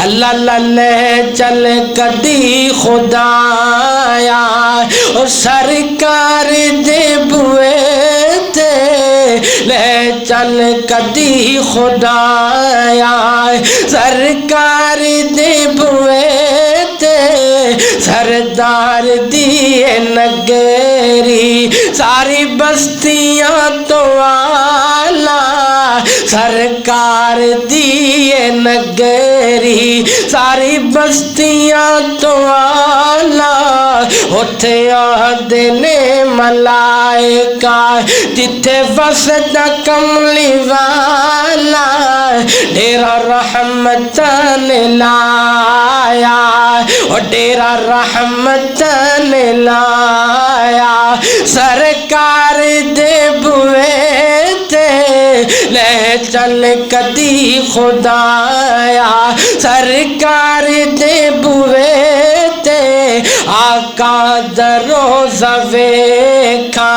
لے چل کدی خدایا اور سرکار دے بوئے تے لے چل کدی خدایا سرکار دے بوئے تے سردار دی نگری ساری بستیاں تو آلہ سرکار دی نگری ساری بستیاں تو آلہ اتھے آدھے نے ملائکہ جتھے وسدا کملی والا ڈیرا رحمتاً لایا اور ڈیرا رحمتاً لایا سرکار دے بوئے تے لے چل کدی خدایا سرکار دے بوئے تے آقا دروزہ ویکھا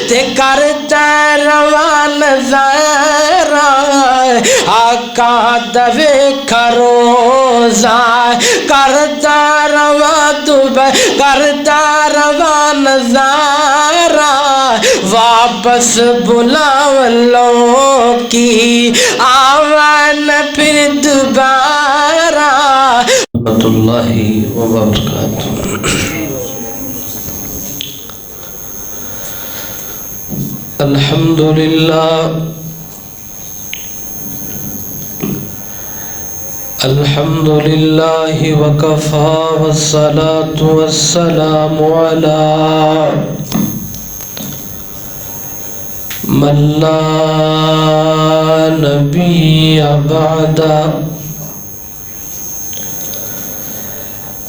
تے کرتا روان زارا آقا دویکھا روزہ کرتا روان زارا واپس بلاولوں کی آوان پھر دوبارہ رحمۃ اللہ وبرکاتہ الحمدللہ الحمدللہ وکفا والصلاة والسلام علی من لا نبی بعد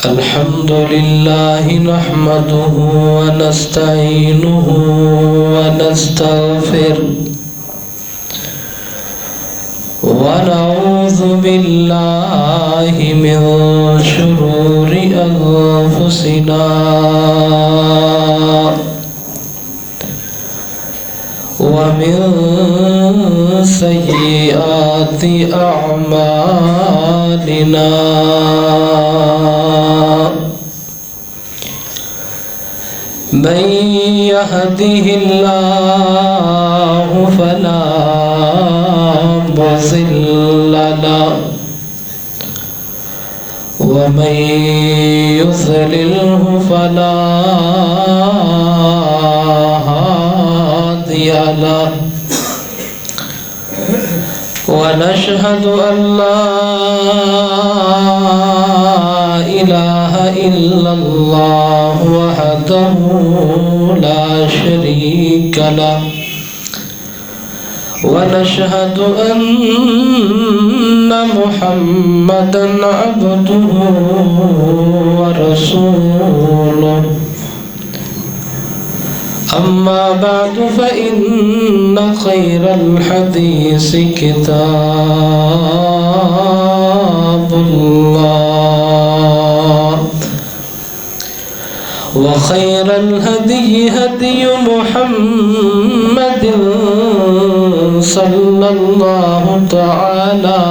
الحمدللہ نحمده ونستعینه ونستغفر ونعوذ باللہ من شرور انفسنا ومن سیئات اعمالنا من يهده الله فلا مضل له ومن يضلله فلا هادي له ونشهد أن لا إله إلا الله وحده لا شريك له ونشهد أن محمدًا عبده ورسوله أما بعد فإن خير الحديث كتاب الله وخير الهدي هدي محمد صلى الله تعالى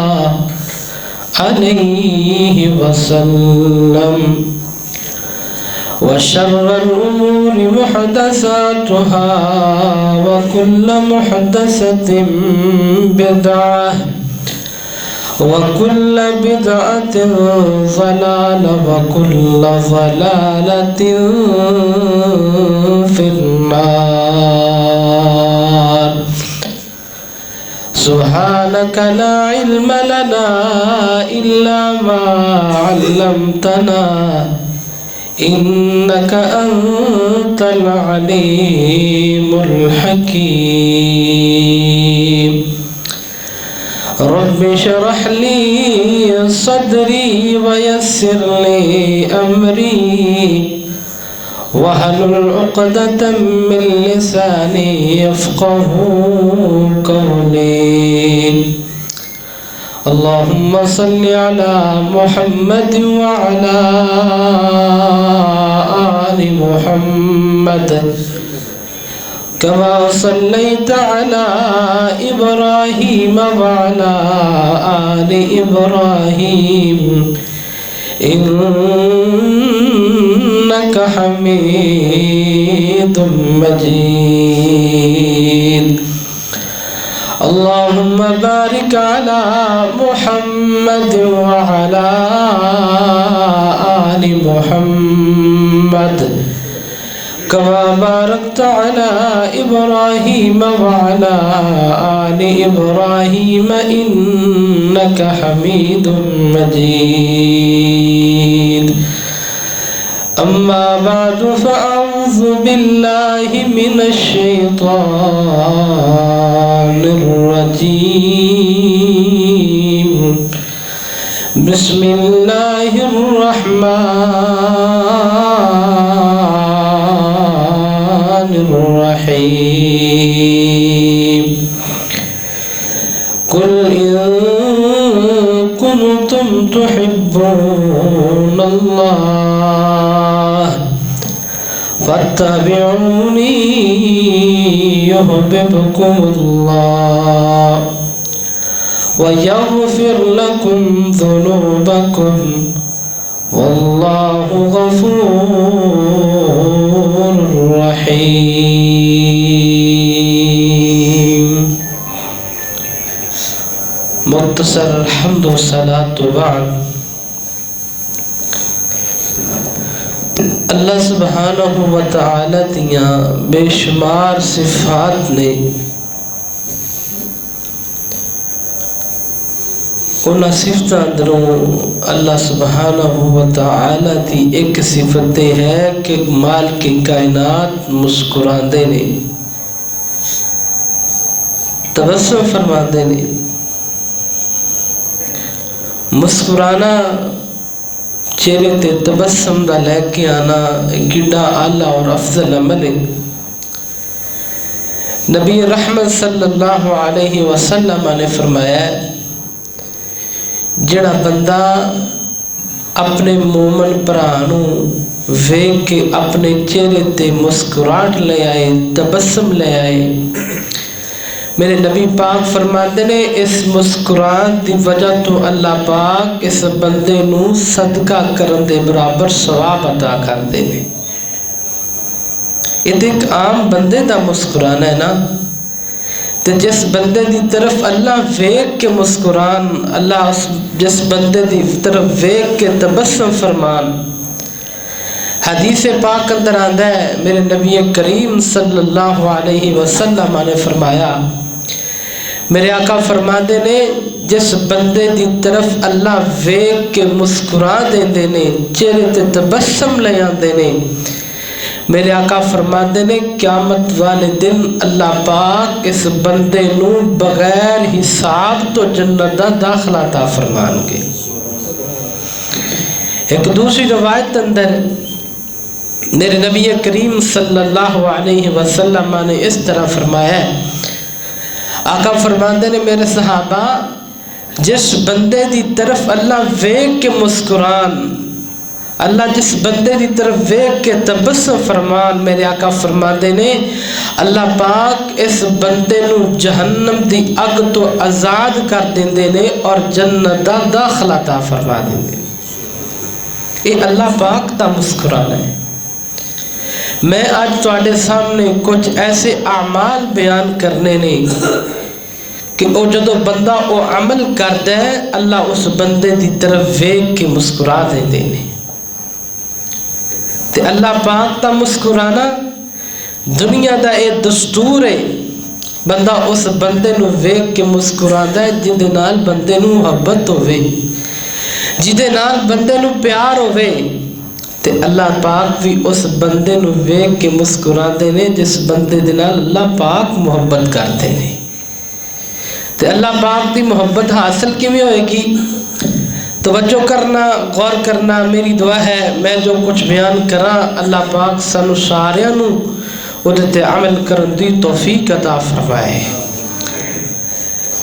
عليه وسلم وشر الأمور محدثاتها وكل محدثة بدعة وكل بدعة ضلالة وكل ضلالة في النار سبحانك لا علم لنا إلا ما علمتنا إنك أنت العليم الحكيم رب اشرح لي صدري ويسر لي أمري واحلل عقدة من لساني يفقه قولي اللهم صل على محمد وعلى آل محمد كما صليت على إبراهيم وعلى آل إبراهيم إنك حميد مجيد اللهم بارك على محمد وعلى آل محمد كما باركت على إبراهيم وعلى آل إبراهيم إنك حميد مجيد أما بعد فأعوذ بالله من الشيطان الرجيم بسم الله الرحمن الرحيم قل إن كنتم تحبون الله فاتبعوني يحببكم الله ويغفر لكم ذنوبكم والله غفور رحيم. مختصر الحمد والصلاة بعد. اللہ سبحانہ و تعالی دیاں بے شمار صفات نے انہاں صفتاں اندروں اللہ سبحانہ و تعالی دی ایک صفت ہے کہ مالک کائنات مسکراندے نے، تبسم فرماندے نے. مسکرانا، چہرے تے تبسم دا لے کے آنا ایک گڈا اعلیٰ اور افضل عمل ہے. نبی رحمت صلی اللہ علیہ وسلم نے فرمایا جڑا بندہ اپنے مومن پرانوں ویکھ کے اپنے چہرے تے مسکراہٹ لے آئے، تبسم لے آئے، میرے نبی پاک فرماتے نے اس مسکران دی وجہ تو اللہ پاک اس بندے نو صدقہ کرن دے برابر ثواب عطا کر دے. یہ ایک عام بندے دا مسکرانا ہے نا، تے جس بندے دی طرف اللہ ویکھ کے مسکران، اللہ جس بندے دی طرف ویکھ کے تبسم فرمان. حدیث پاک اندر آندا ہے میرے نبی کریم صلی اللہ علیہ وسلم نے فرمایا، میرے آقا فرماتے نے جس بندے دی طرف اللہ ویکھ کے مسکرا دیندے نے، چہرے تے تبسم لے آندے نے، میرے آقا فرماتے نے قیامت والے دن اللہ پاک اس بندے نو بغیر حساب تو جنت دا داخلہ عطا فرمان گے. ایک دوسری روایت اندر میرے نبی کریم صلی اللہ علیہ وسلم نے اس طرح فرمایا ہے، آقا فرماتے نے میرے صحابہ جس بندے دی طرف اللہ ویکھ کے مسکران، اللہ جس بندے دی طرف ویکھ کے تبسم فرمان، میرے آقا فرماتے نے اللہ پاک اس بندے نو جہنم دی اگ تو آزاد کر دیندے نے اور جنت دا داخلہ عطا فرما دیندے. یہ اللہ پاک دا مسکرانا ہے. میں آج تواڈے سامنے کچھ ایسے اعمال بیان کرنے نے کہ او جدو بندہ او عمل کرتا ہے اللہ اس بندے دی طرف ویکھ کے مسکرا دیندے نے. تے اللہ پاک دا مسکرانا دنیا دا اے دستور ہے. بندہ اس بندے نو ویکھ کے مسکراندا ہے جندے نال بندے نو محبت ہوے، جدے نال بندے نو پیار ہوے. تے اللہ پاک بھی اس بندے نو ویکھ کے مسکراندے نے جس بندے دے نال اللہ پاک محبت کرتے نے. تے اللہ پاک دی محبت حاصل کیویں ہوئے گی؟ توجہ کرنا، غور کرنا. میری دعا ہے میں جو کچھ بیان کراں اللہ پاک سانو ساریاں نو اودے تے عمل کرن دی توفیق عطا فرمائے.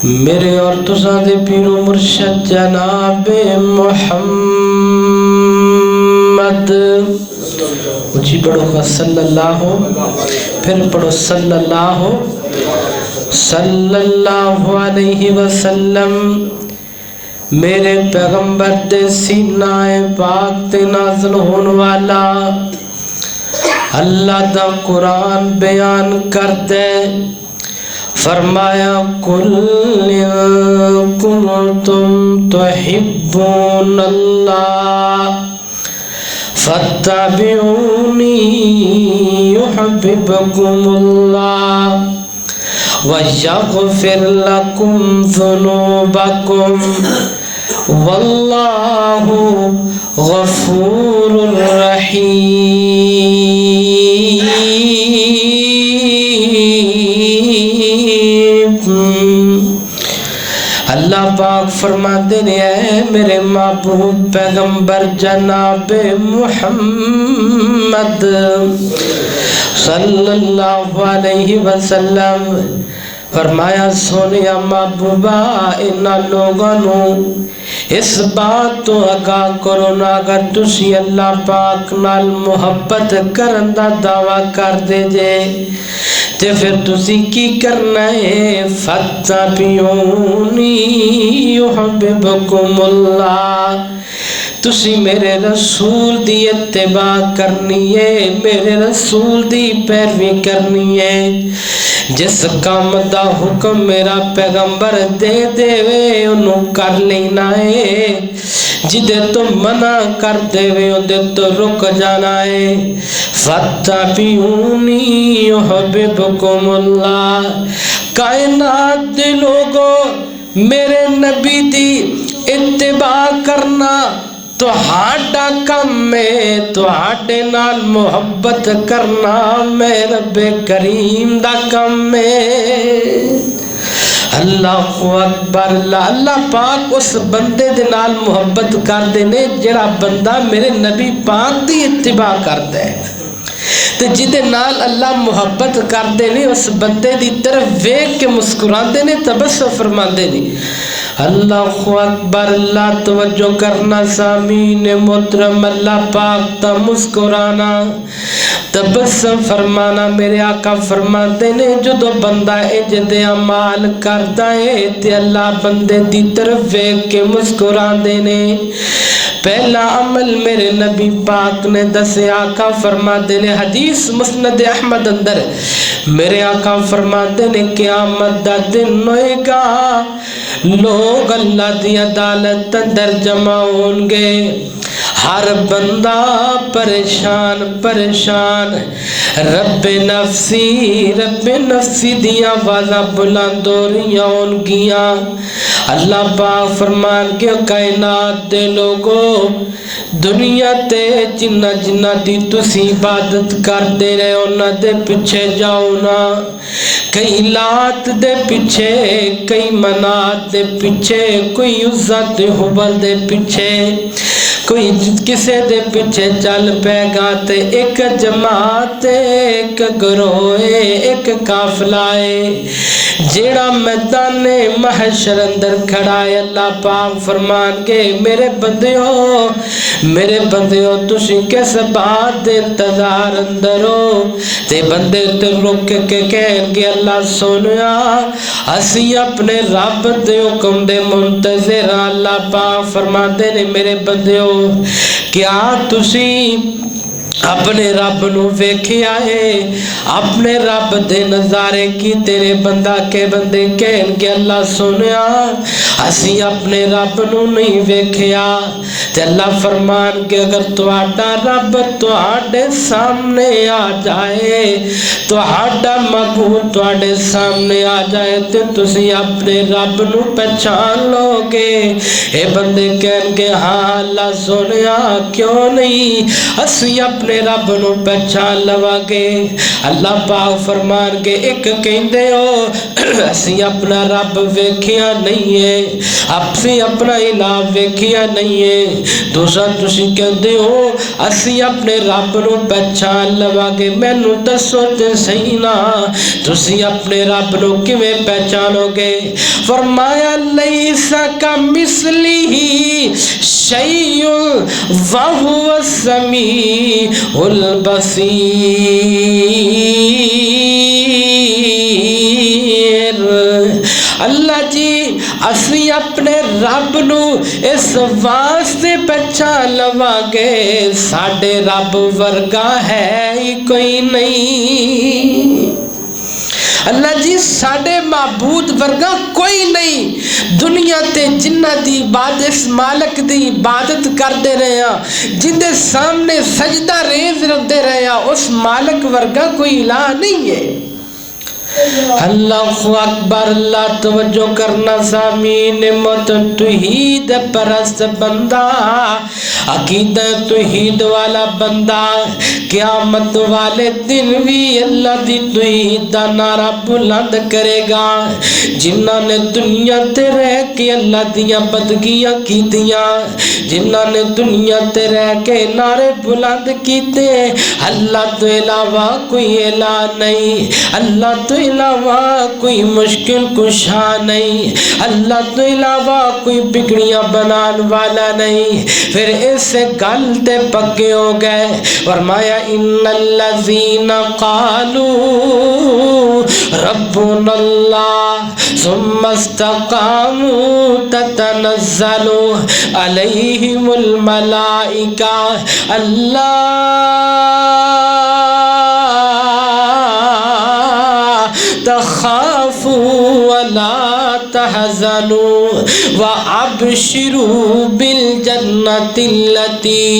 میرے اور تساں دے پیر و مرشد جناب محمد اچھی بڑھو کا صلی اللہ پھر پڑھو صلی اللہ علیہ وسلم۔ میرے پیغمبر دے سینہ پاک تے نازل ہون والا اللہ دا قرآن بیان کر دے، فرمایا قل ان کنتم تحبون اللہ فاتبعونی یحببکم اللہ وَيَغْفِرْ لَكُمْ ذُنُوبَكُمْ وَاللَّهُ غَفُورٌ رَحِيمٌ۔ اللہ پاک فرماتے ہیں میرے محبوب پیغمبر جناب محمد صلی اللہ علیہ وسلم، فرمایا سونیا محبوبہ انہاں لوگاں نوں اس بات تو آگاہ کرو نا، اگر تسی اللہ پاک نال محبت کرن دا دعویٰ کر دے جے تے پھر تسی کی کرنا ہے، فَاتَّبِعُونِي يُحْبِبْكُمُ اللَّهُ، تسی میرے رسول دی اتباع کرنی ہے، میرے رسول دی پیروی کرنی ہے۔ جس کام دا حکم میرا پیغمبر دے دے وے انہوں کر لینا ہے، جدے تو منع کر دے وے انہوں تو رک جانا ہے۔ فَاتَّبِعُونِي يُحْبِبْكُمُ اللَّهُ، کائنات دے لوگوں میرے نبی دی اتباع کرنا تو ہاڈا کم ہے، تو ہاڈے نال محبت کرنا میں رب کریم دا کم ہے۔ اللہ اکبر، اللہ پاک اس بندے دے نال محبت کر دینے جڑا بندہ میرے نبی پاک دی اتباع کرتا ہے، تو جدے نال اللہ محبت کر دینے اس بندے دی طرف ویکھ کے مسکران دینے، تبسم فرما دینے۔ اللہ اکبر، اللہ توجہ کرنا سامعین محترم، اللہ پاک تا مسکرانا تبسم فرمانا۔ میرے آقا فرماتے نے جدو بندہ اجد عمال کرتا ہے تے اللہ بندے دی طرف ویکھ کے مسکران دینے۔ پہلا عمل میرے نبی پاک نے دسے، آقا فرماتے نے حدیث مسند احمد اندر میرے آقا فرماتے نے قیامت دا دن ہوئے گا، لوگ اللہ دی عدالت اندر جمع ہونگے، ہر بندہ پریشان پریشان، رب نفسی دیاں آوازاں بلند ہو رہی ہونگیاں۔ اللہ پاک فرمان کے کائنات دے لوگوں دنیا تے جنہ جنہ دی تسی عبادت کر دے رہے انہاں دے پیچھے جاؤ نا، کئی لات دے پیچھے، کئی منات دے پیچھے، کوئی عزت دے حبل دے پیچھے، کوئی کسے دے پیچھے چل پے گا تے ایک جماعت ایک گروہ ایک قافلہ ہے جیڑا میدان محشر اندر کھڑا ہے۔ اللہ پاک فرمان کے میرے بندیو تسی کس بات دے انتظار اندر ہو، تے بندے تے رک کے کہن گے اللہ سونیا اسی اپنے رب دے حکم دے منتظر۔ اللہ پاک فرماتے نے میرے بندیو کیا تسی اپنے رب نو ویکھیا ہے، اپنے رب دے نظارے کی تیرے بندہ کے بندے کہن گے اللہ سنیا اسی اپنے رب نو نہیں ویکھیا، تے اللہ فرمان کہ اگر تہاڈا رب تہاڈے سامنے آ جائے، تہاڈا معبود تہاڈے سامنے آ جائے تے تسی اپنے رب نو پہچان لو گے۔ اے بندے کہن گے ہاں اللہ سنیا کیوں نہیں، اسی اپنے رب نو پہچان لوا گے۔ اللہ پاک فرمان کے ایک کہندے ہو اسی اپنا رب ویکھیا نہیں ہے، اسی اپنا الہ ویکھیا نہیں ہے، دوسرا تسی کہندے ہو اسی اپنے رب نو پہچان لوا گے۔ مینوں دسو تے صحیح نا تسی اپنے رب نو کیویں پہچانو گے؟ فرمایا لیس کمثلہ شیء وہو السمیع البصیر۔ اللہ جی اسی اپنے رب نو اس واسطے پہچان لواں گے ساڈے رب ورگا ہے ہی کوئی نہیں۔ اللہ جی ساڈے معبود ورگا کوئی نہیں۔ دنیا تے جنہ دی عبادت اس مالک دی عبادت کردے رہے ہیں، جن دے سامنے سجدہ ریز رکھتے رہے ہیں، اس مالک ورگا کوئی الہ نہیں ہے۔ اللہ اکبر، اللہ توجہ کرنا سامعین مت توحید پرست بندہ، عقیدہ توحید والا بندہ قیامت والے دن بھی اللہ دی توحید دا نعرہ بلند کرے گا۔ جنہاں نے دنیا تے رہ کے اللہ دیاں بدگیاں کیتیاں، جنہاں نے دنیا تے رہ کے نعرے بلند کیتے اللہ تو علاوہ کوئی الہ نہیں، اللہ تو علاوہ کوئی مشکل کشا نہیں، اللہ تو علاوہ کوئی بگڑیاں بنان والا نہیں۔ پھر اس سے گل تے پکے ہو گئے، فرمایا ان الذین قالوا ربنا اللہ ثم استقاموا تتنزل علیہم الملائکہ اللہ تخافوا ولا تحزنوا وابشروا بالجنة التي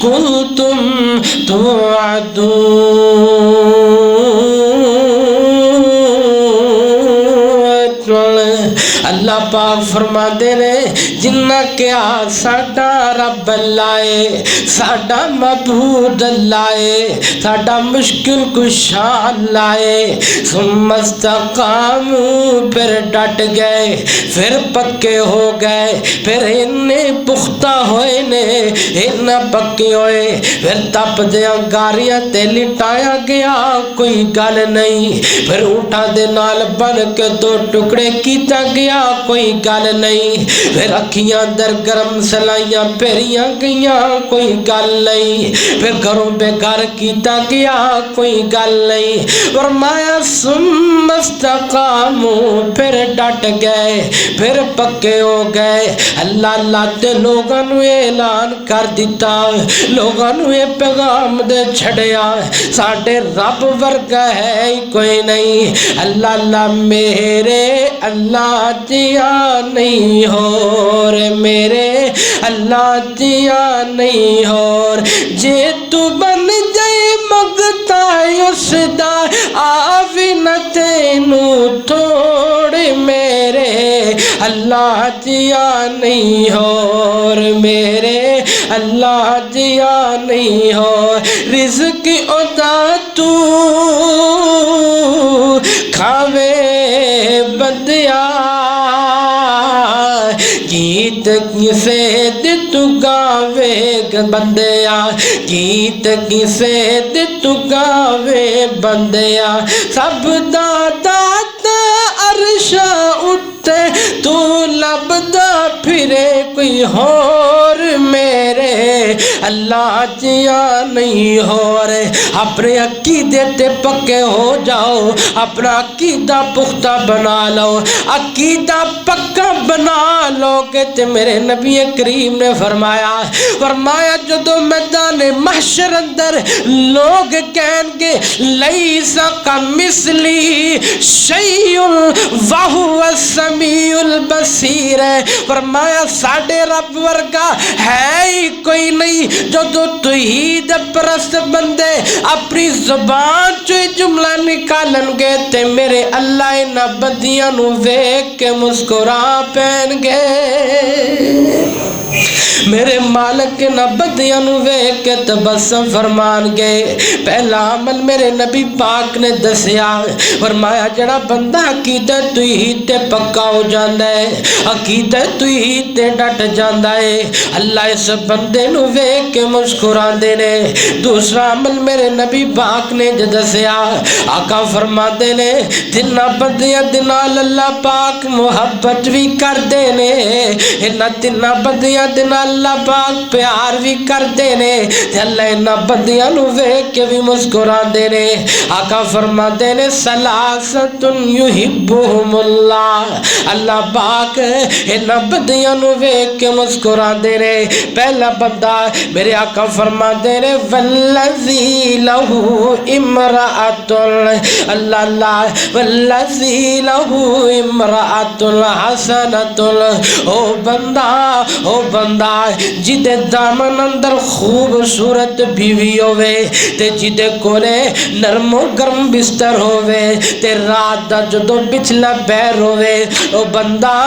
كنتم توعدون۔ اللہ پاک فرما دے رہے جنہ کیا ساڈا رب اللہ ہے، ساڈا معبود اللہ ہے، ساڈا مشکل کشا اللہ ہے، ثم استقاموا پھر ڈٹ گئے، پھر پکے ہو گئے، پھر انہیں پختہ ہوئے نے انہیں پکے ہوئے، پھر تپ دیاں گاریاں تے لٹایا گیا کوئی گل نہیں، پھر اٹھا دے نال بن کے دو ٹکڑے کیتا گیا کوئی گل نہیں، پھر اکھیاں در گرم سلائیاں پھیریاں گئیاں کوئی گل نہیں، پھر گھروں بے گھر کیتا گیا کوئی گل نہیں۔ فرمایا ثم استقاموا پھر ڈٹ گئے، پھر پکے ہو گئے، اللہ اللہ تے لوگاں نو اعلان کر دیتا، لوگاں نو یہ پیغام دے چھڑیا ساڈے رب ورگا ہے ہی کوئی نہیں۔ اللہ اللہ میرے اللہ جیا نہیں ہور، میرے اللہ جیا نہیں ہور، جے تو بن جائے مگتا اس دا آوی نہ تینو تھوڑ، میرے اللہ جیا نہیں ہور، میرے اللہ جیا نہیں ہور، رزق ادا تو کھاوے بندیا، گیت کسے دتو گاوے بندیا، گیت کسے دتو گاوے بندیا، سب دا داتا عرشا اٹھتے تو لبدا پھرے کوئی ہور، میرے اللہ جیا نہیں ہور۔ اپنے عقیدے تے پکے ہو جاؤ، اپنا عقیدہ پختہ بنا لو، عقیدہ پکا بنا لو گے تے میرے نبی کریم نے فرمایا جدو میدان محشر اندر لوگ کہیں گے لیسا کمثلی شیء وہو السمیع البصیر، فرمایا ساڈے رب ورگا ہے ہی کوئی نہیں۔ جدو توحید پرست بندے اپنی زبان چو جملہ نکالن گے تے میرے اللہ انہاں بدیاں نو ویکھ کے مسکرا پین گے، میرے مالک نہ بدیاں نو ویکھ کے تبسم فرمان گے۔ پہلا عمل میرے نبی پاک نے دسیا، فرمایا جڑا بندہ عقیدہ توحید تے پکا ہو جاندا ہے، عقیدہ توحید تے ڈٹ جاندا ہے، اللہ اس بندے نو ویکھ کے مسکراندے نے۔ دوسرا عمل میرے نبی پاک نے دسیا، آقا فرماندے نے جنہ بندیاں دے نال اللہ پاک محبت بھی کردے نے، انہاں تنہ بندیاں دے نال اللہ پاک پیار بھی کردے نے تے اللہ انہاں بندیاں نو ویکھ کے بھی مسکراندے نے آقا فرماندے نے سلاست یحبہم اللہ پاک انہاں بندیاں نو ویکھ کے مسکراندے نے پہلا بندہ میرے آقا فرماندے نے والذی لہ امرأۃ اللہ والذی لہ امرأۃ حسنۃ او بندہ جدے دامن اندر خوبصورت بیوی ہوئے تے جدے کولے نرم و گرم بستر ہوئے تے رات دا جدو پچھلا پیر ہوئے او بندہ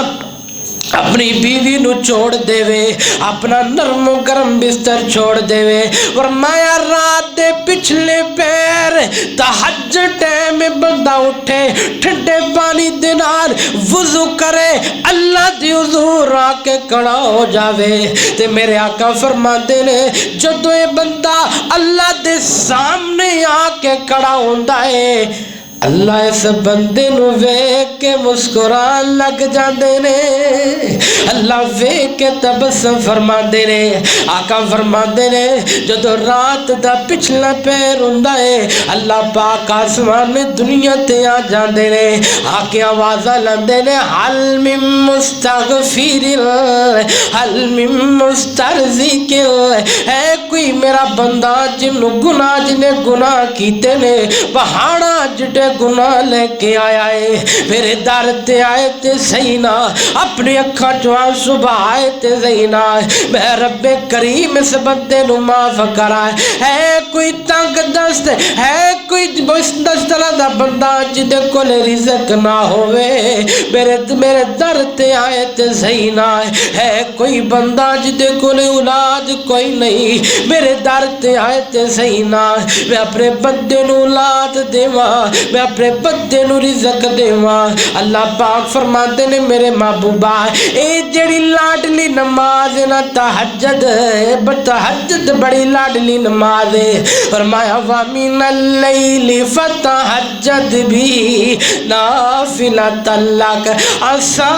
اپنی بیوی نو چھوڑ دے وے اپنا نرم و گرم بستر چھوڑ دے وے فرمایا رات دے پچھلے پیر تہجد ٹائم میں بندہ اٹھے ٹھنڈے پانی دے نال وضو کرے اللہ دی حضور آ کے کھڑا ہو جاوے تے میرے آقا فرماندے نے جدوں یہ بندہ اللہ دے سامنے آ کے کھڑا ہوندا ہے اللہ اس بندے نو ویکھ کے مسکران لگ جاندے نے اللہ ویکھ کے تبسم فرماندے نے آقا فرماندے نے جدو رات دا پچھلا پیر ہوندا ہے اللہ پاک آسمان دنیا تے آ جاندے نے آ کے آوازاں لاندے نے حل من مستغفر حل من مسترزق ہے کوئی میرا بندہ جن نے گناہ کیتے نے پہاڑاں جڑے گناہ لے کے آیا ہے میرے در تے آئے تے سینا اپنی اکھاں چوں آنسو بہائے تے سینا میں رب کریم اس بندے نو معاف کرائے ہے کوئی تنگ دست ہے کوئی دست دا بندہ جدے کول رزق نہ ہوئے میرے در تے آئے تے سینا ہے کوئی بندہ جدے کول اولاد کوئی نہیں میرے در تے آئے تے سینا میں اپنے بندے نو اولاد دیواں میں اپنے بندے نو رزق دیواں اللہ پاک فرماتے نے میرے محبوبہ اے جڑی لاڈلی نماز نا تہجد تہجد بڑی لاڈلی نماز ہے فرمایا وَمِنَ اللَّيْلِ فَتَہجد بھی نافلۃ لک عسیٰ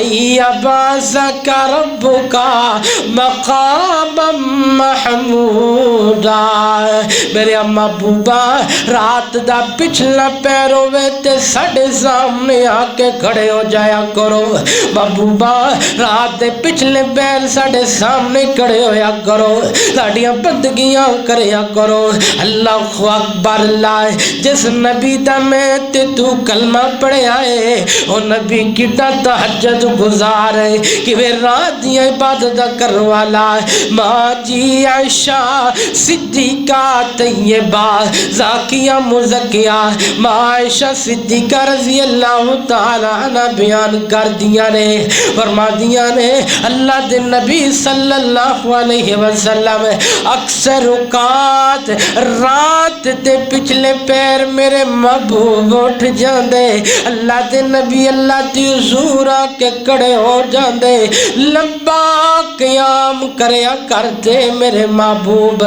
یبعثک ربک مقاما محمودا میرے محبوبہ رات دا پچھلا پیر ہوئے تے ساڈے سامنے آ کے کھڑے ہو جایا کرو محبوبہ رات دے پچھلے پیر ساڈے سامنے کھڑے ہویا کرو ساڈیاں بندگیاں کریا کرو اللہ اکبر اللہ جس نبی دا میں تے تو کلمہ پڑھیا ہے او نبی کیڑا تہجد گزار ہے کہ وہ رات دی عبادت کر والا ماں جی عائشہ صدیقہ طیبہ زاکیہ مزکیہ ماں عائشہ صدیقہ رضی اللہ تعالی عنہ بیان کر دیا نے فرما دیا نے اللہ دے نبی صلی اللہ علیہ وسلم اکثر اوقات رات دے پچھلے پیر میرے محبوب اٹھ جاندے اللہ دے نبی اللہ دی حضور آ کے کڑے ہو جاندے لمبا قیام کریا کر دے میرے محبوب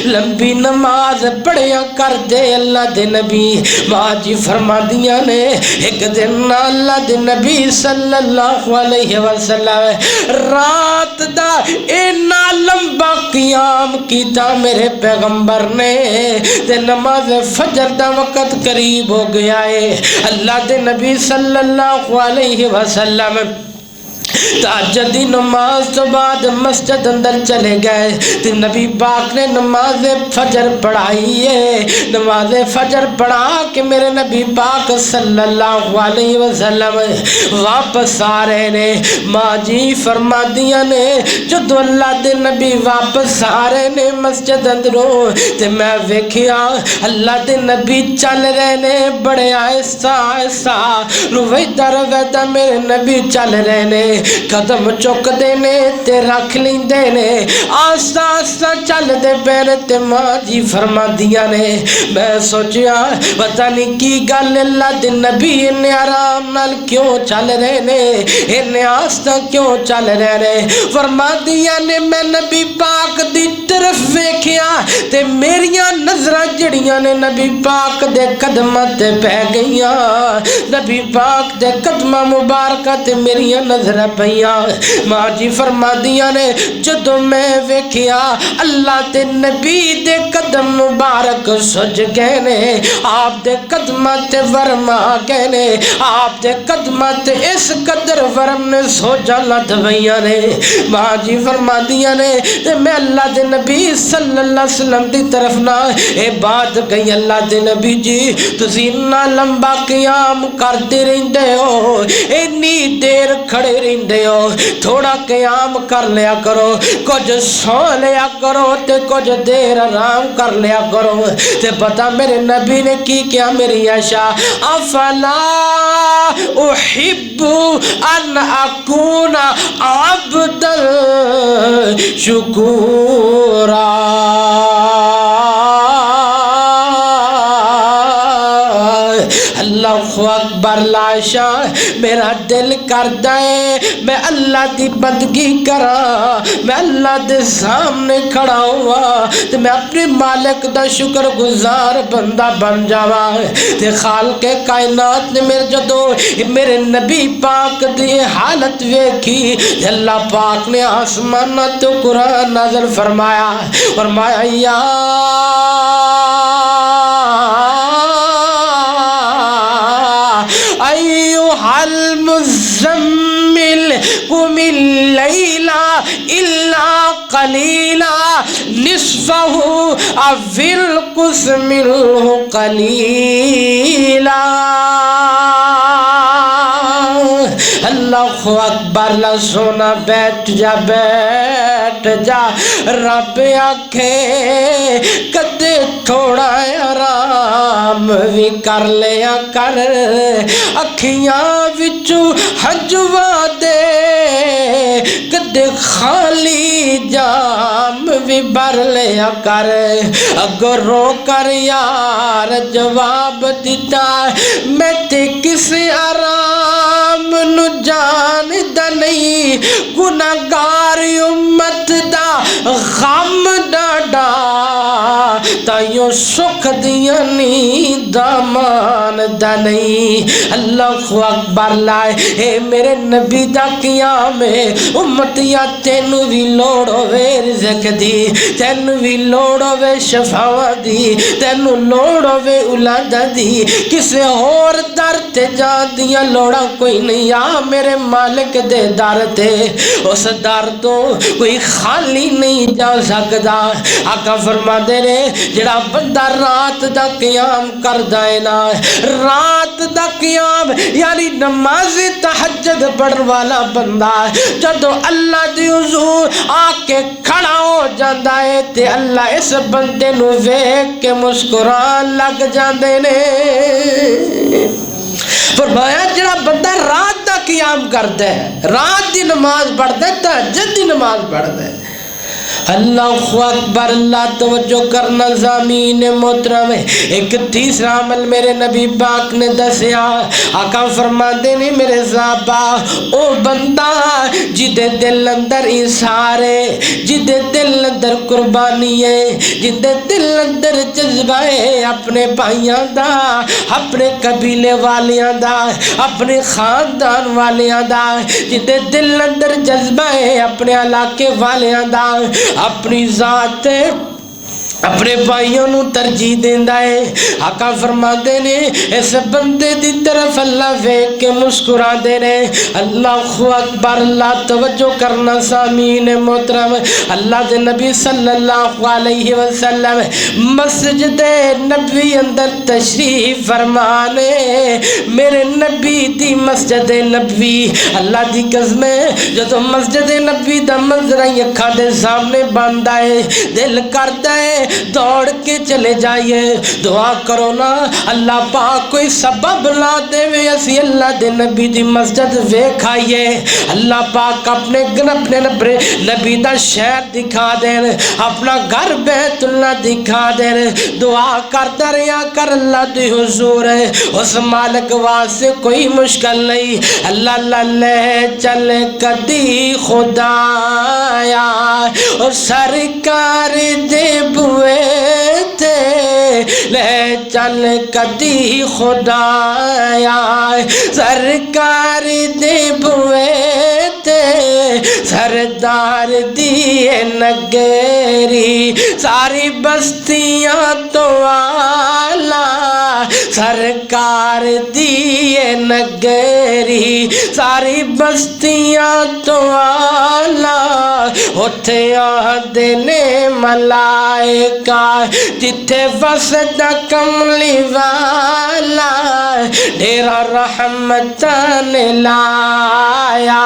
لمبی نماز پڑھیا کر دے اللہ دے نبی ماں جی فرما دیا نے ایک دن اللہ دے نبی صلی اللہ علیہ وسلم رات دا اینا لمبا قیام کیتا میرے پیغمبر نے تے نماز فجر دا وقت قریب ہو گیا ہے اللہ دے نبی صلی اللہ علیہ وسلم تہجد دی نماز تو بعد مسجد اندر چلے گئے تو نبی پاک نے نماز فجر پڑھائی ہے نماز فجر پڑھا کہ میرے نبی پاک صلی اللہ علیہ وسلم واپس آ رہے نے ماں جی فرما دیا نے جدو اللہ دے نبی واپس آ رہے نے مسجد اندروں تے میں ویکھیا اللہ دے نبی چل رہے نے بڑے آہستہ آہستہ رویدہ رویدہ میرے نبی چل رہے نے قدم چکتے نے تے رکھ لیندے نے آستا آستا چل دے پیر تے ماں جی فرما دیا نے میں سوچیا پتہ نہیں کی گل اللہ دے نبی انہیں آرام نال کیوں چل رہے نے انہیں آستا کیوں چل رہے نے فرما دیا نے میں نبی پاک دی طرف ویکھیا تے میریاں نظرہ جڑیاں نے نبی پاک دے قدمہ تے پہ گئیاں نبی پاک دے قدمہ مبارکہ تے میریاں نظرہ پہیاں ماں جی فرما دیا نے جدو میں ویکھیا اللہ تے نبی دے قدم مبارک سج گئے نے آپ دے قدمہ تے ورم آ گئے نے آپ دے قدمہ تے اس قدر ورم نے سوجا لدھویاں نے ماں جی فرما دیا نے تے میں اللہ دے نبی صلی اللہ علیہ وسلم دی طرف نہ اے بات کہی اللہ دے نبی جی تسی اتنا لمبا قیام کرتے رہندے ہو اتنی دیر کھڑے رہندے ہو تھوڑا قیام کر لیا کرو کچھ سو لیا کرو تے کچھ دیر آرام کر لیا کرو تے پتہ میرے نبی نے کی کیا میری عائشہ افلا احب ان اکون عبدا شکورا اللہ اکبر لاشا میرا دل کردا ہے میں اللہ دی بندگی کرا میں اللہ دے سامنے کھڑا ہوا تے میں اپنے مالک دا شکر گزار بندہ بن جاواں تے خالق کائنات نے میرے جدو میرے نبی پاک دی حالت ویکھی اللہ پاک نے آسمان تو قرآن نازل فرمایا یا ایوہ المزمل قم اللیل الا قلیلا نصفہ او انقص منہ قلیلا اللہ اکبر لا سونا بیٹھ جا رب آکھے کدے تھوڑا آرام بھی کر لیا کر اکھیاں وچوں ہنجوا دے کدے خالی جام بھی بھر لیا کر اگر رو کر یار جواب دیتا میں تے کسی آرام نو جان دا نہیں گناہگار امت دا غم ڈاڈا تائیوں سکھ دیا نیند مان دا نہیں اللہ اکبر لائے اے میرے نبی دا قیام ہے امتیاں تینو بھی لوڑو وے رزق دی تینو بھی لوڑو وے شفاوہ دی تینو لوڑو وے اولادہ دی کسے اور در تے جان دیا لوڑا کوئی نہیں آ میرے مالک دے در تے اس در تو کوئی خالی نہیں جا سکتا آقا فرما دے رہے جڑا بندہ رات دا قیام کر دائے نا رات دا قیام یعنی نماز تہجد پڑھ والا بندہ جدو اللہ دی حضور آکے کھڑا ہو جاندہ ہے تے اللہ اس بندے نو ویک کے مسکران لگ جاندے نے فرمایا جڑا بندہ رات دا قیام کرتا ہے رات دی نماز پڑھتا ہے تہجد دی نماز پڑھتا ہے اللہ اکبر اللہ توجہ کرنا زمین محترم ایک تیسرا عمل میرے نبی پاک نے دسیا آقا فرما دینے میرے صحابہ او بندہ جدے دل اندر انسارے جدے دل اندر قربانی ہے جدے دل اندر جذبہ ہے اپنے بھائیاں دا اپنے قبیلے والیاں دا اپنے خاندان والیاں دا جدے دل اندر جذبہ ہے اپنے علاقے والیاں دا اپنی ذات اپنے بھائیوں نو ترجیح دیندہ ہے آقا فرما دینے اس بندے دی طرف اللہ ویک کے مسکرا دینے اللہ اکبر اللہ توجہ کرنا سامعین محترم اللہ دے نبی صلی اللہ علیہ وسلم مسجد نبی اندر تشریف فرمانے میرے نبی دی مسجد نبی اللہ دی قسم جدو مسجد نبی دا منظر اکھاں دے سامنے باندھا ہے دل کرتا ہے دوڑ کے چلے جائیے دعا کرو نا اللہ پاک کوئی سبب لا دے وے اسی اللہ دے نبی دی مسجد ویکھائیے اللہ پاک اپنے نبی دا شہر دکھا دین اپنا گھر بیت اللہ دکھا دین دعا کرتا رہیا کر اللہ دی حضور اس مالک واسطے کوئی مشکل نہیں اللہ لے چل کدی خدایا اور سرکار دے بوئے تے لے چل کدی خدایا سرکار دے بوئے تے سردار دیے نگری ساری بستیاں تو آلہ سرکار دیے نگری ساری بستیاں تو آلہ اٹھے آدھے نے ملائکہ جتھے وسدا کملی والا ڈیرا رحمتاں لایا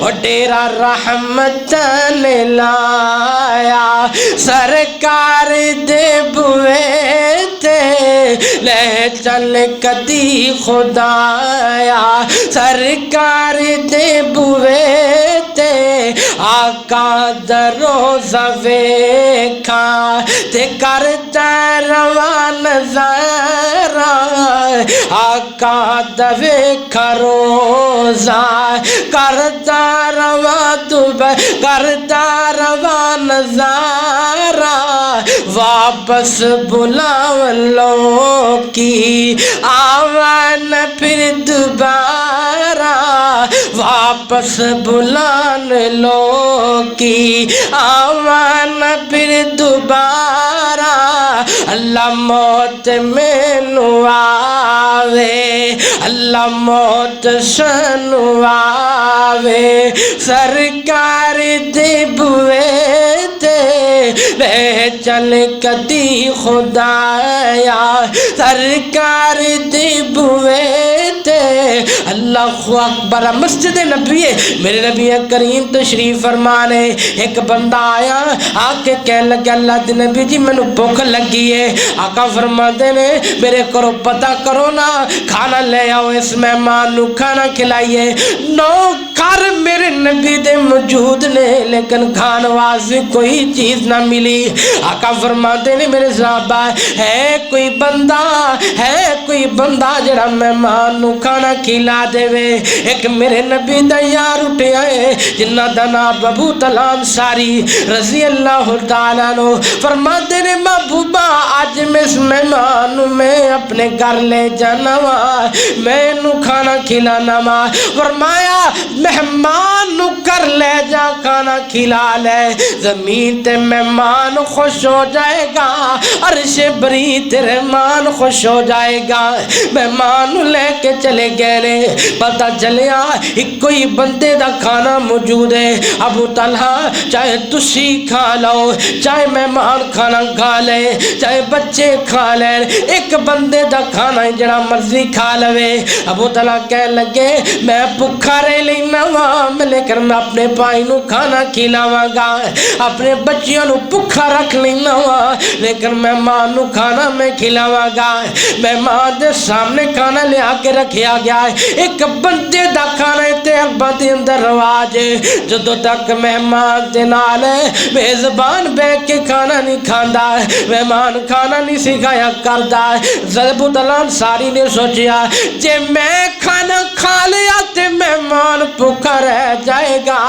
اور ڈیرا رحمتاں لایا سرکار دے بوئے تے لے چل کدی خدایا سرکار دے بوئے تے آقا دا روزہ ویکھا تے کرتا روان زارا آقا دا ویکھا روزہ کرتا روان زارا واپس بلاون لو کی آوان پھر دوبارہ واپس بلان لو کی آوان پھر دوبارہ اللہ موت میں نواوے اللہ موت سنواوے سرکار دے بوئے تے لے چل کدی خدایا سرکار دے بوئے تے اللہ اکبر مسجد نبی میرے نبی کریم تشریف فرمانے ایک بندہ آیا آکے کہنے لگا اللہ دے نبی جی میں بھوک لگی ہے آقا فرماتے نے میرے کرو پتہ کرو نا کھانا لے آؤ اس مہمان نو کھانا کھلائیے نوکر میرے نبی دے موجود نے لیکن کھان واسطے کوئی چیز نہ ملی آقا فرماتے نے میرے صحابہ ہے کوئی بندہ جڑا مہمان نو کھانا کھلا دے وے ایک میرے نبی دا یار اٹھے آئے جنہ دا نام ابو طلحہ انصاری رضی اللہ تعالیٰ عنہ فرماتے نے محبوبہ آج میں اس مہمان میں اپنے گھر لے جانا وا میں نو کھانا کھلانا وا فرمایا مہمان نو کر لے جا کھانا کھلا لے زمین تے مہمان خوش ہو جائے گا عرش بری تیرے مان خوش ہو جائے گا مہمان لے کے چلے گئے پتہ چلیا ایک کوئی بندے دا کھانا موجود ہے ابو طلحہ چاہے تسی کھا لو چاہے مہمان کھانا کھا لے چاہے بچے کھا لے ایک بندے دا کھانا جڑا مرضی کھا لوے ابو طلحہ کہنے لگے میں بھکھا رہ لینا وا لیکن میں اپنے بھائی نو کھانا کھلاواں گا اپنے بچیوں نو بھکھا رکھ لینا وا لیکن مہمان نو کھانا میں کھلاواں گا مہمان دے سامنے کھانا لے آ کے رکھیا گیا ہے ایک بندے دا کھانا تے ارباں دے اندر رواج جدوں تک مہمان دے نال میزبان بیٹھ کے کھانا نہیں کھاندا مہمان کھانا نہیں سکھایا کردا ابو طلحہ انصاری نے سوچیا جے میں کھانا کھا لیا تے مہمان بھوکا رہ جائے گا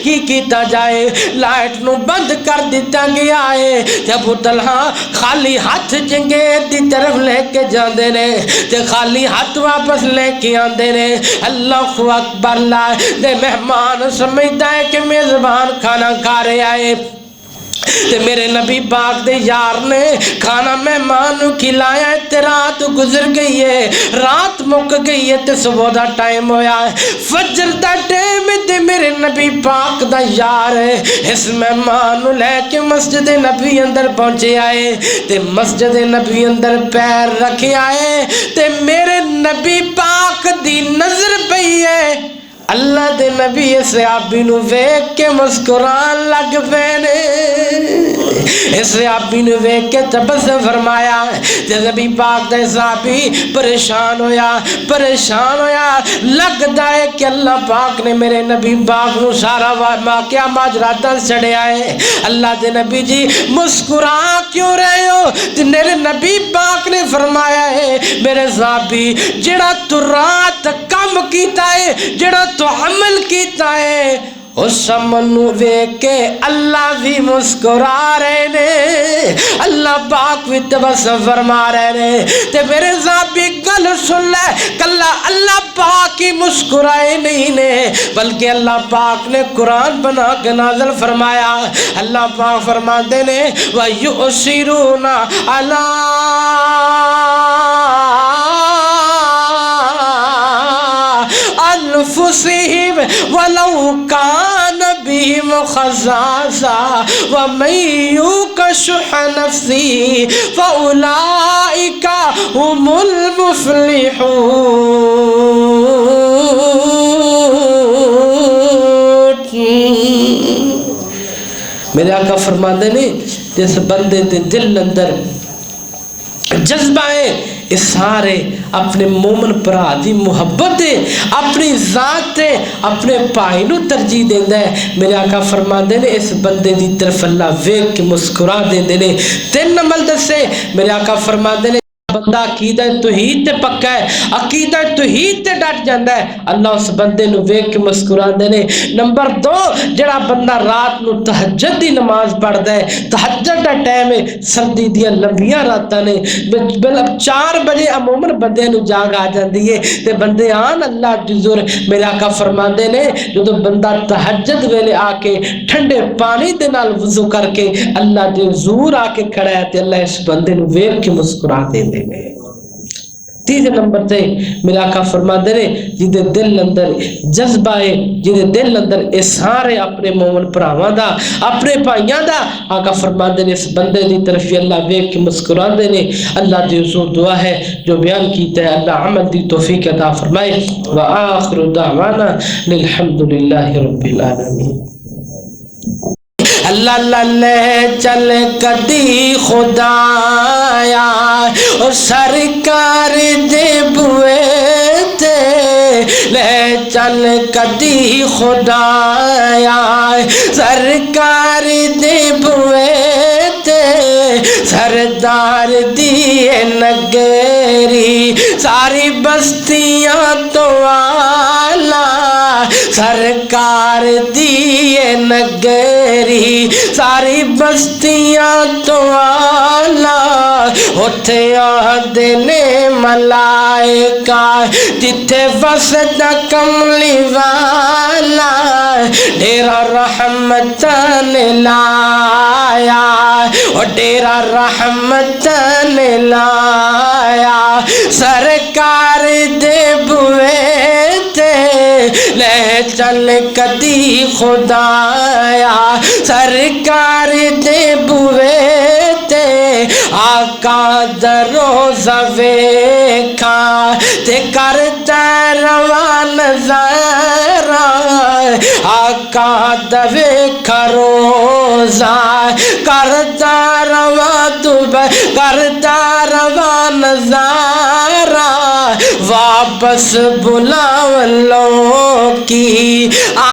کی کیتا جائے لائٹ نو بند کر دیتا گیا ہے ابو طلحہ خالی ہاتھ جنگیر دی طرف لے کے جاندے نے تے خالی ہاتھ واپس لے کے آندے نے اللہ اکبر لا دے مہمان سمجھتا ہے کہ میزبان کھانا کھا رہے آئے تے میرے نبی پاک دے یار نے کھانا مہمان نو کھلایا ہے تے رات گزر گئی ہے رات مک گئی ہے تے صبح دا ٹائم ہویا ہے فجر دا ٹائم تے میرے نبی پاک دا یار ہے اس مہمان نو لے کے مسجد نبی اندر پہنچے آئے تے مسجد نبی اندر پیر رکھے آئے تے میرے نبی پاک دی نظر پئی ہے اللہ دے نبی صحابی نو ویکھ کے مسکران لگ پے نے۔ اس صحابی نو ویکھ کے تبسم فرمایا۔ تے نبی پاک دے صحابی پریشان ہویا لگدا ہے کہ اللہ پاک نے میرے نبی پاک نو سارا واقعہ ماجرا دس چھڑیا ہے۔ اللہ دے نبی جی مسکرا کیوں رہے ہو؟ تے میرے نبی پاک نے فرمایا ہے میرے صحابی جڑا تو رات کم کیتا ہے، جڑا تو عمل کیتا ہے، اس عمل نو ویکھ کے اللہ بھی مسکرا رہے نے، اللہ پاک بھی تبسم فرما رہے نے۔ تے میرے صحابی گل سن لے، کلا اللہ پاک ہی مسکرائے نہیں نے بلکہ اللہ پاک نے قرآن بنا کے نازل فرمایا۔ اللہ پاک فرماتے نے وَيُؤْثِرُونَ عَلَىٰ أنفسهم ولو كان بهم خصاصة ومن يوق شح نفسه فأولئك هم المفلحون۔ میرے آقا فرماتے ہیں جس بندے دے دل اندر جذبہ ہے اس سارے اپنے مومن پرا دی محبت ہے، اپنی ذات ہے، اپنے پائی نو ترجیح دیندا ہے۔ میرے آقا فرماندے نے اس بندے دی طرف اللہ ویکھ کے مسکرا دیندے نے۔ تین عمل دسے میرے آقا فرماندے نے بندہ عقیدہ توحید تے پکا ہے، عقیدہ توحید تے ڈٹ جاندا ہے، اللہ اس بندے نو ویکھ کے مسکراندے نے۔ نمبر 2 جڑا بندہ رات نو تہجد دی نماز پڑھدا ہے، تہجد دا ٹائم ہے، سردی دی لمبیاں راتاں نے، 4 بجے عموماً بندے نو جاگ آ جاندی ہے تے بندے آن اللہ دی زور۔ میرے آقا فرماندے نے جدوں بندہ تہجد ویلے آ کے ٹھنڈے پانی دے نال وضو کر کے اللہ دے حضور آ کے کھڑا ہے تے اللہ اس بندے نو ویکھ کے مسکرا دیندے۔ تیسرے نمبر تے میرا آقا فرماندے نے جدے دل اندر جذبہ ہے، جدے دل اندر احسان ہے اپنے مومن بھراواں دا، اپنے بھائیاں دا، آقا فرماندے نے اس بندے دی طرف اللہ ویکھ کے مسکراندے نے۔ اللہ دی حضور دعا ہے جو بیان کیتا ہے اللہ عمل دی توفیق عطا فرمائے۔ وآخر دعوانا الحمدللہ رب العالمین۔ اللہ لے چل کدی خدایا اور سرکار دے بوئے تے، لے چل کدی خدایا سرکار دے بوئے تے، سردار دی نگری ساری بستیاں تو آلہ، سرکار دی نگری ساری بستیاں تو آلہ، اتھے آدھے نے ملائکہ جتھے وسدا کملی والا، ڈیرا رحمتاں لایا، اور ڈیرا رحمتاں لایا، سرکار دے بوئے تے لے چل کدی خدایا، سرکار دے بوئے تے آقا دا روزہ ویکھا تے کردا روان نظارہ، آقا دا ویکھا روزہ کردا روان کردا روان نظارہ، واپس بلاون لوکی